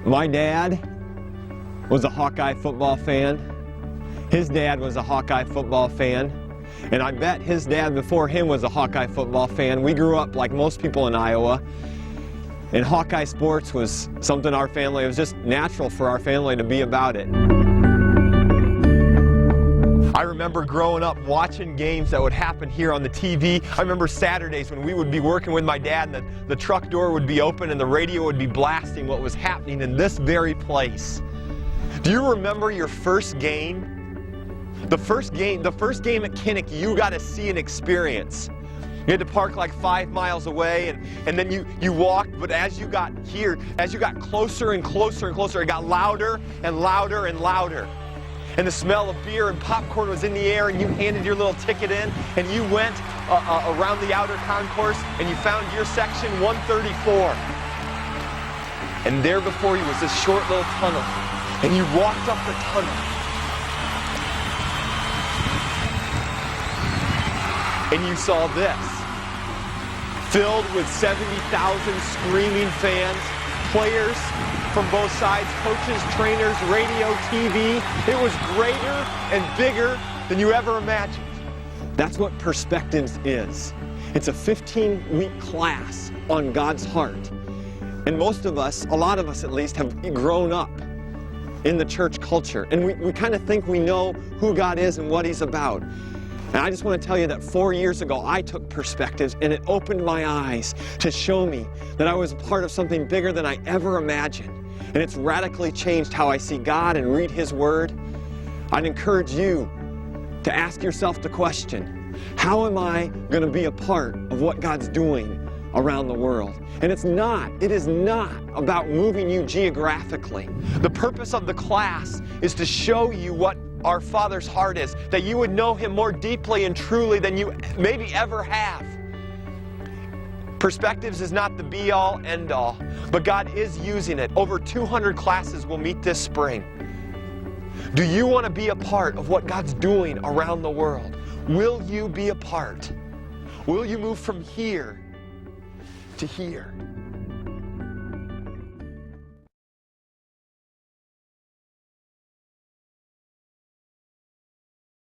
My dad was a Hawkeye football fan. His dad was a Hawkeye football fan. And I bet his dad before him was a Hawkeye football fan. We grew up like most people in Iowa. And Hawkeye sports was something it was just natural for our family to be about it. I remember growing up watching games that would happen here on the TV. I remember Saturdays when we would be working with my dad and the truck door would be open and the radio would be blasting what was happening in this very place. Do you remember your first game? The first game at Kinnick you got to see and experience. You had to park like 5 miles away and then you walked, but as you got closer and closer and closer, it got louder and louder and louder. And the smell of beer and popcorn was in the air, and you handed your little ticket in, and you went around the outer concourse, and you found your section 134. And there before you was this short little tunnel, and you walked up the tunnel. And you saw this, filled with 70,000 screaming fans, players from both sides, coaches, trainers, radio, TV. It was greater and bigger than you ever imagined. That's what Perspectives is. It's a 15-week class on God's heart. And most of us, a lot of us at least, have grown up in the church culture. And we kind of think we know who God is and what He's about. And I just want to tell you that 4 years ago, I took Perspectives, and it opened my eyes to show me that I was a part of something bigger than I ever imagined. And it's radically changed how I see God and read His Word. I'd encourage you to ask yourself the question, how am I going to be a part of what God's doing around the world? And it is not about moving you geographically. The purpose of the class is to show you what our Father's heart is, that you would know Him more deeply and truly than you maybe ever have. Perspectives is not the be-all, end-all, but God is using it. Over 200 classes will meet this spring. Do you want to be a part of what God's doing around the world? Will you be a part? Will you move from here to here?